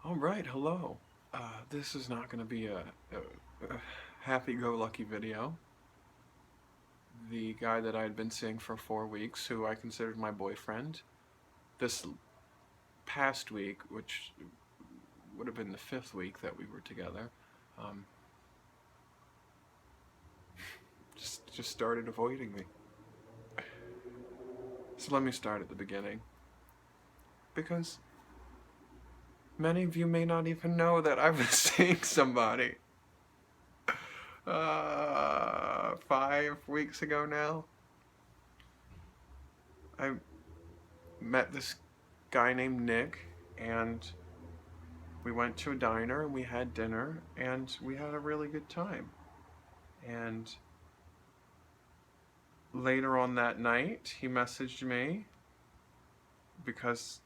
Alright, hello. This is not going to be a happy-go-lucky video. The guy that I had been seeing for 4 weeks, who I considered my boyfriend, this past week, which would have been the 5th week that we were together, um, just started avoiding me. So let me start at the beginning. Because many of you may not even know that I was seeing somebody. 5 weeks ago now, I met this guy named Nick, and we went to a diner and we had dinner and we had a really good time. And later on that night, he messaged me because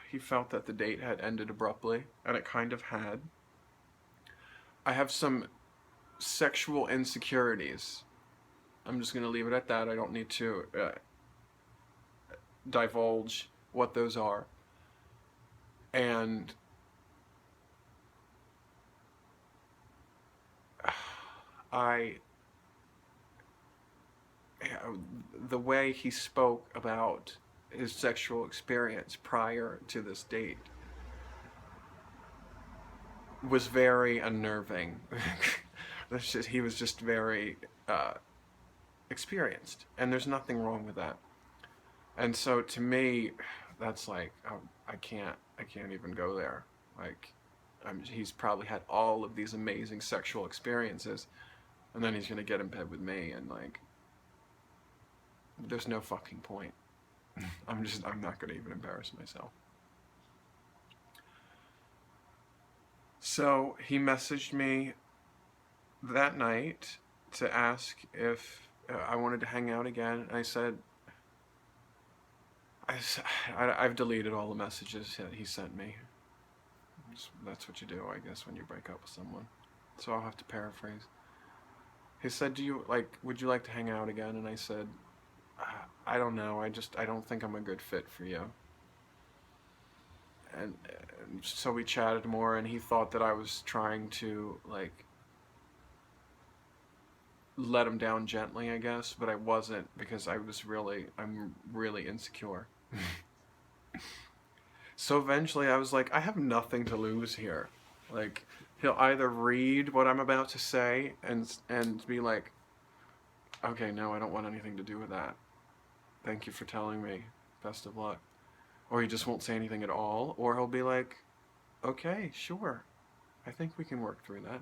he felt that the date had ended abruptly, and it kind of had. I have some sexual insecurities. I'm just going to leave it at that. I don't need to divulge what those are. And the way he spoke about his sexual experience prior to this date was very unnerving. He was just very experienced, and there's nothing wrong with that. And so to me, that's like, I can't even go there. Like, he's probably had all of these amazing sexual experiences, and then he's gonna get in bed with me, and like, there's no fucking point. I'm not gonna even embarrass myself. So he messaged me that night to ask if I wanted to hang out again. And I said, I've deleted all the messages that he sent me. That's what you do, I guess, when you break up with someone. So I'll have to paraphrase. He said, would you like to hang out again? And I said, I don't know. I don't think I'm a good fit for you. And so we chatted more, and he thought that I was trying to, like, let him down gently, I guess, but I wasn't, because I'm really insecure. So eventually I was like, I have nothing to lose here. Like, he'll either read what I'm about to say and be like, okay, no, I don't want anything to do with that. Thank you for telling me. Best of luck. Or he just won't say anything at all, or he'll be like, okay, sure. I think we can work through that.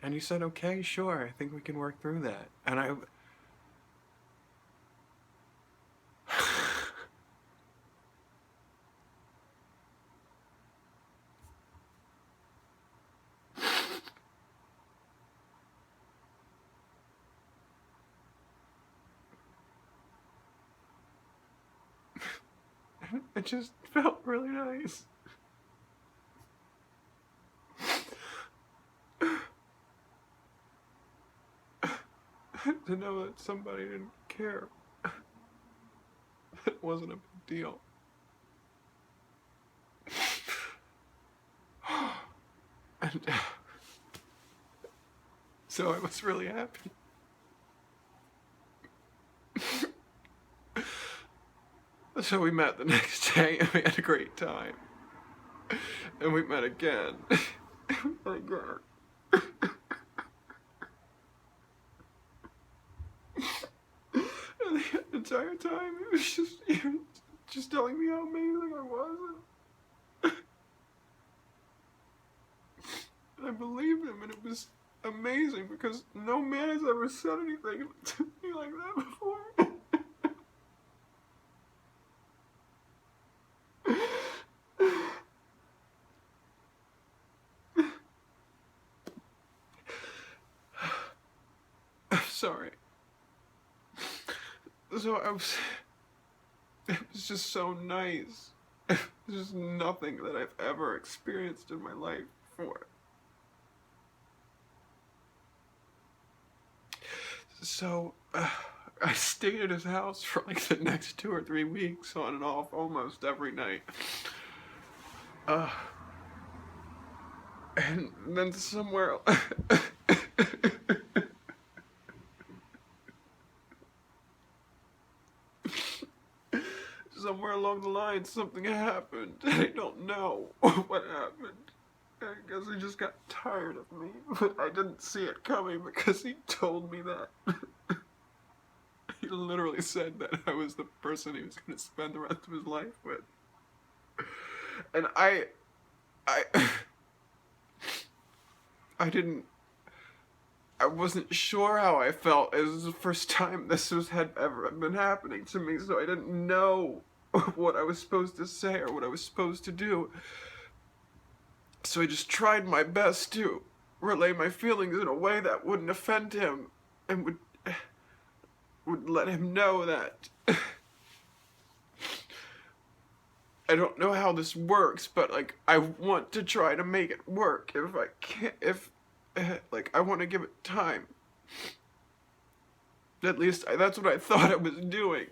And he said, okay, sure, I think we can work through that. And I... it just felt really nice. To know that somebody didn't care. It wasn't a big deal. And so I was really happy. So we met the next day, and we had a great time. And we met again. And we met again. And the entire time, it was just telling me how amazing I was. And I believed him, and it was amazing, because no man has ever said anything to me like that before. Sorry. So it was just so nice. There's just nothing that I've ever experienced in my life before. So I stayed at his house for like the next 2 or 3 weeks, on and off, almost every night. Uh, and then somewhere, somewhere along the line, something happened. I don't know what happened. I guess he just got tired of me, but I didn't see it coming because he told me that. He literally said that I was the person he was going to spend the rest of his life with. And I I wasn't sure how I felt. It was the first time had ever been happening to me, so I didn't know what I was supposed to say or what I was supposed to do. So I just tried my best to relay my feelings in a way that wouldn't offend him and would let him know that I don't know how this works, but like I want to try to make it work if I can't, like I want to give it time. At least that's what I thought I was doing.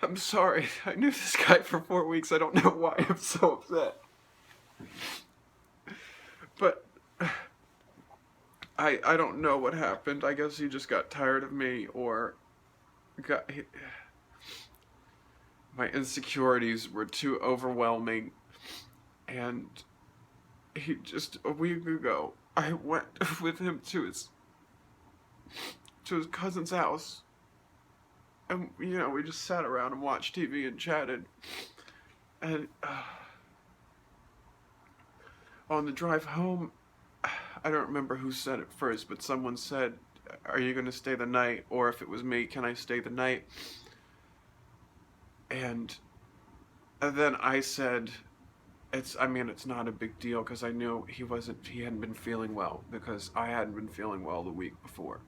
I'm sorry. I knew this guy for 4 weeks. I don't know why I'm so upset. But I don't know what happened. I guess he just got tired of me, or my insecurities were too overwhelming, and he just, a week ago, I went with him to his cousin's house, and we just sat around and watched TV and chatted, and on the drive home, I don't remember who said it first, but someone said, "Are you going to stay the night?" Or if it was me, "Can I stay the night?" And then I said, it's not a big deal, because I knew he hadn't been feeling well, because I hadn't been feeling well the week before.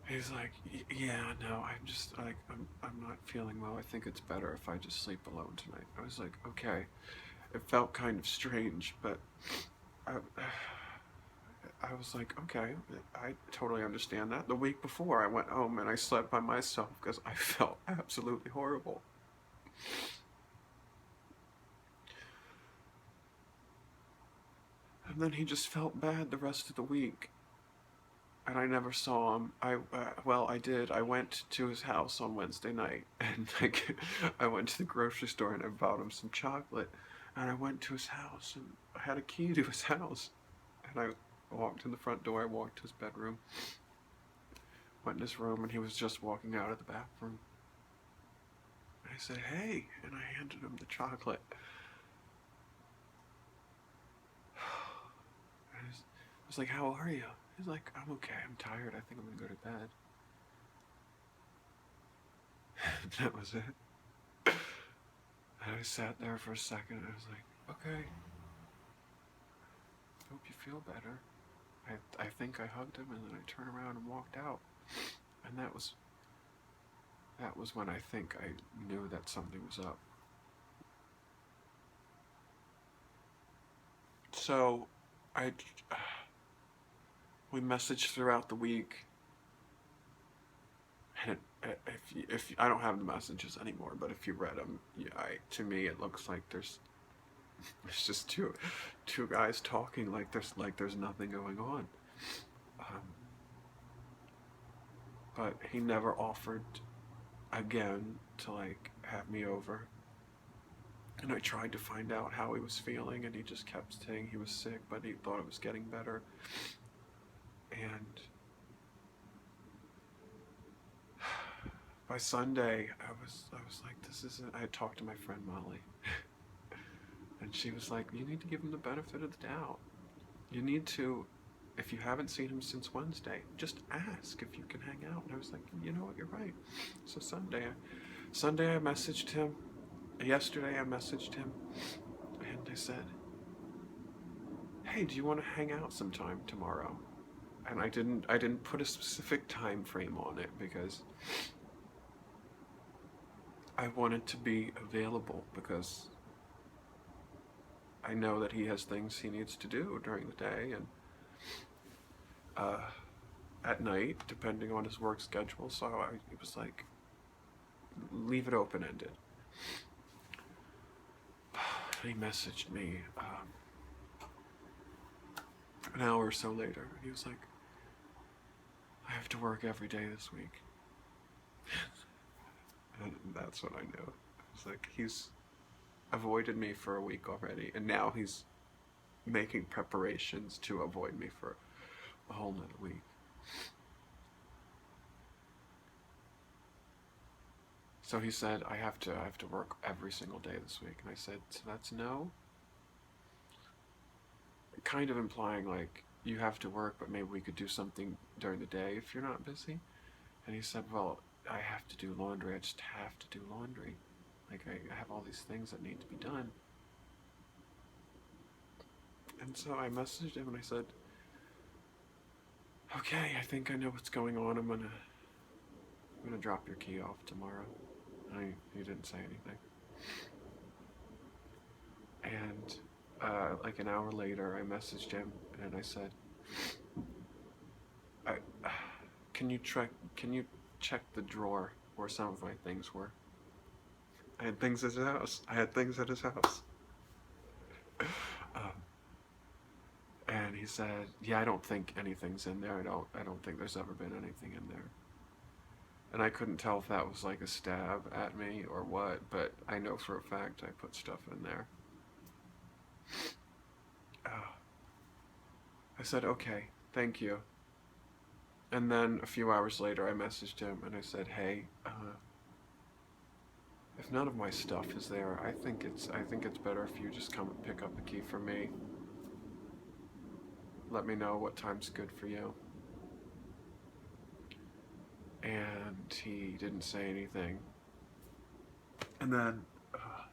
He's like, "Yeah, no, I'm just like, I'm not feeling well. I think it's better if I just sleep alone tonight." I was like, okay. It felt kind of strange, but I was like, okay, I totally understand that. The week before, I went home and I slept by myself because I felt absolutely horrible. And then he just felt bad the rest of the week. And I never saw him. I did. I went to his house on Wednesday night, and I went to the grocery store and I bought him some chocolate. And I went to his house, and I had a key to his house. And I walked in the front door, I walked to his bedroom, went in his room, and he was just walking out of the bathroom. And I said, "Hey," and I handed him the chocolate. And I was like, "How are you?" He's like, "I'm okay, I'm tired, I think I'm gonna go to bed." That was it. And I sat there for a second, and I was like, okay, hope you feel better. I think I hugged him, and then I turned around and walked out. And that was when I think I knew that something was up. So we messaged throughout the week, and if I don't have the messages anymore, but if you read them, to me it looks like there's just two guys talking like there's nothing going on. But he never offered again to like have me over. And I tried to find out how he was feeling, and he just kept saying he was sick, but he thought it was getting better. And by Sunday, I was like, this isn't. I had talked to my friend Molly, and she was like, "You need to give him the benefit of the doubt. You need to, if you haven't seen him since Wednesday, just ask if you can hang out." And I was like, "You know what? You're right." So Sunday I messaged him. Yesterday I messaged him, and I said, "Hey, do you want to hang out sometime tomorrow?" And I didn't put a specific time frame on it, because I wanted to be available, because I know that he has things he needs to do during the day, and uh, at night, depending on his work schedule. So he was like, leave it open-ended. He messaged me an hour or so later, and he was like, I have to work every day this week. And that's when I knew. I was like, he's avoided me for a week already, and now he's making preparations to avoid me for a whole nother week. So he said, I have to work every single day this week. And I said, so that's no? Kind of implying like, you have to work, but maybe we could do something during the day if you're not busy. And he said, well, I have to do laundry. I just have to do laundry. Like, I have all these things that need to be done. And so I messaged him and I said, okay, I think I know what's going on. I'm gonna drop your key off tomorrow. And he didn't say anything. And like an hour later, I messaged him and I said, can you check the drawer where some of my things were? I had things at his house. And he said, yeah, I don't think anything's in there. I don't think there's ever been anything in there. And I couldn't tell if that was like a stab at me or what, but I know for a fact I put stuff in there. I said, okay, thank you. And then a few hours later, I messaged him and I said, hey, if none of my stuff is there, I think it's better if you just come and pick up the key for me. Let me know what time's good for you. And he didn't say anything. And then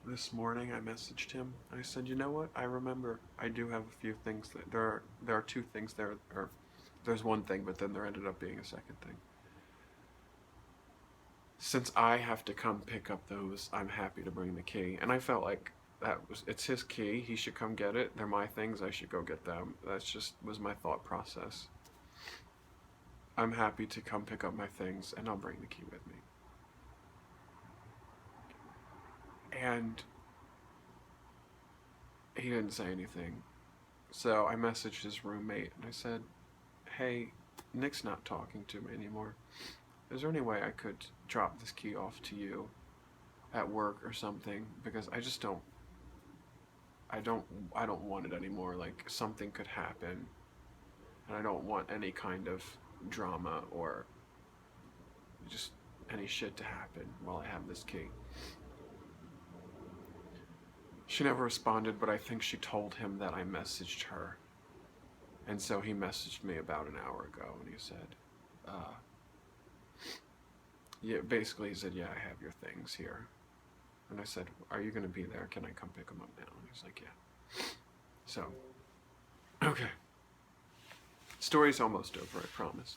this morning I messaged him. I said, you know what? I remember I do have a few things that there are two things there, or there's one thing, but then there ended up being a second thing. Since I have to come pick up those, I'm happy to bring the key. And I felt like it's his key. He should come get it. They're my things. I should go get them. That's just was my thought process. I'm happy to come pick up my things, and I'll bring the key with me. And he didn't say anything. So I messaged his roommate and I said, hey, Nick's not talking to me anymore. Is there any way I could drop this key off to you at work or something? Because I just don't want it anymore. Like, something could happen and I don't want any kind of drama or just any shit to happen while I have this key. She never responded, but I think she told him that I messaged her. And so he messaged me about an hour ago and he said, yeah, basically he said, yeah, I have your things here. And I said, are you going to be there? Can I come pick them up now? And he's like, yeah. So, okay. Story's almost over, I promise.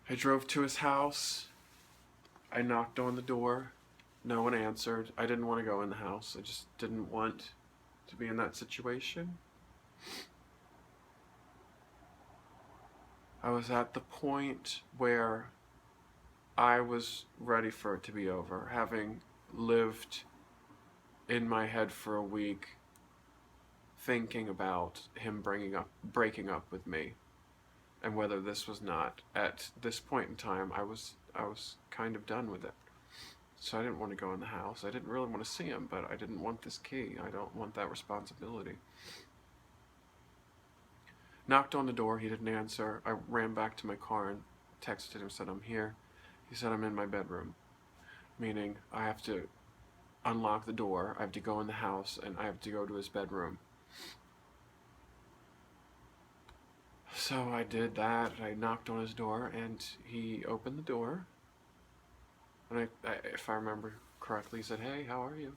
I drove to his house. I knocked on the door. No one answered. I didn't want to go in the house. I just didn't want to be in that situation. I was at the point where I was ready for it to be over, having lived in my head for a week thinking about him breaking up with me, and whether this was not, at this point in time, I was kind of done with it. So I didn't want to go in the house. I didn't really want to see him, but I didn't want this key. I don't want that responsibility. Knocked on the door, he didn't answer. I ran back to my car and texted him, said I'm here. He said I'm in my bedroom, meaning I have to unlock the door, I have to go in the house, and I have to go to his bedroom. So I did that. I knocked on his door and he opened the door. And I if I remember correctly, he said, hey, how are you?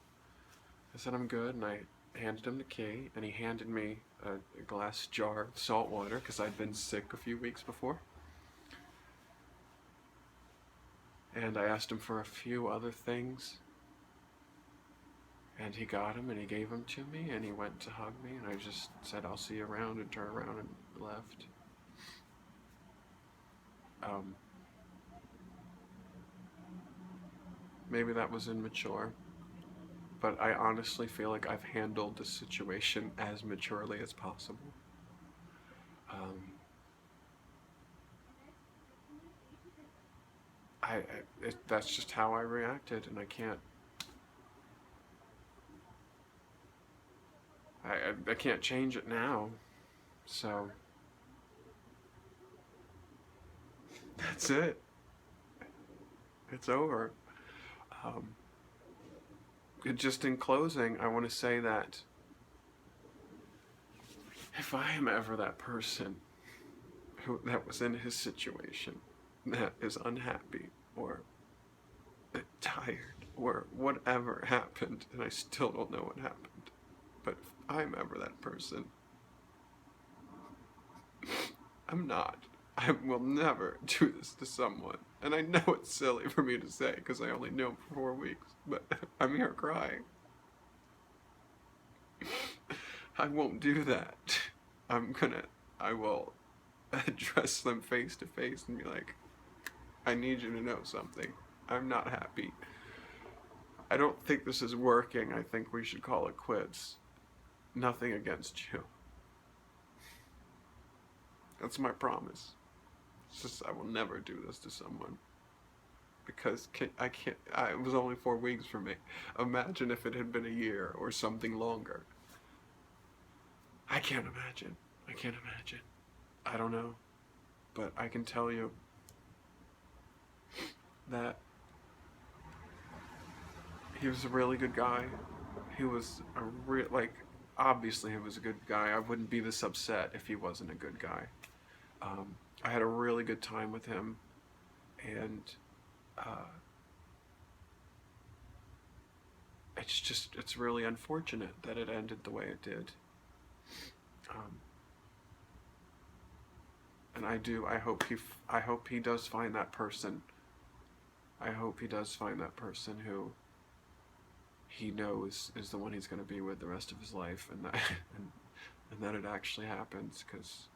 I said, I'm good, and I handed him the key, and he handed me a glass jar of salt water, because I'd been sick a few weeks before. And I asked him for a few other things. And he got him and he gave him to me and he went to hug me and I just said, I'll see you around, and turned around and left. Um, Maybe that was immature, but I honestly feel like I've handled the situation as maturely as possible. Um, that's just how I reacted, and I can't change it now. So that's it. It's over. Um, just in closing, I want to say that if I am ever that person that was in his situation, that is unhappy or tired or whatever happened, and I still don't know what happened, but if I'm ever that person, I'm not. I will never do this to someone. And I know it's silly for me to say because I only knew him for 4 weeks, but I'm here crying. I won't do that. I will address them face to face and be like, I need you to know something. I'm not happy. I don't think this is working. I think we should call it quits. Nothing against you. That's my promise. It's just I will never do this to someone. Because I can't, it was only 4 weeks for me. Imagine if it had been a year or something longer. I can't imagine. I can't imagine. I don't know. But I can tell you that he was a really good guy. He was obviously he was a good guy. I wouldn't be this upset if he wasn't a good guy. I had a really good time with him, and it's really unfortunate that it ended the way it did. And I hope he does find that person. I hope he does find that person who he knows is the one he's going to be with the rest of his life, and that and that it actually happens, because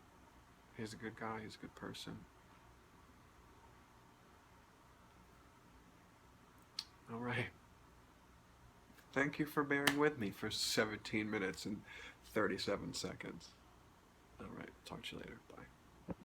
he's a good guy, he's a good person. All right. Thank you for bearing with me for 17 minutes and 37 seconds. All right. Talk to you later. Bye.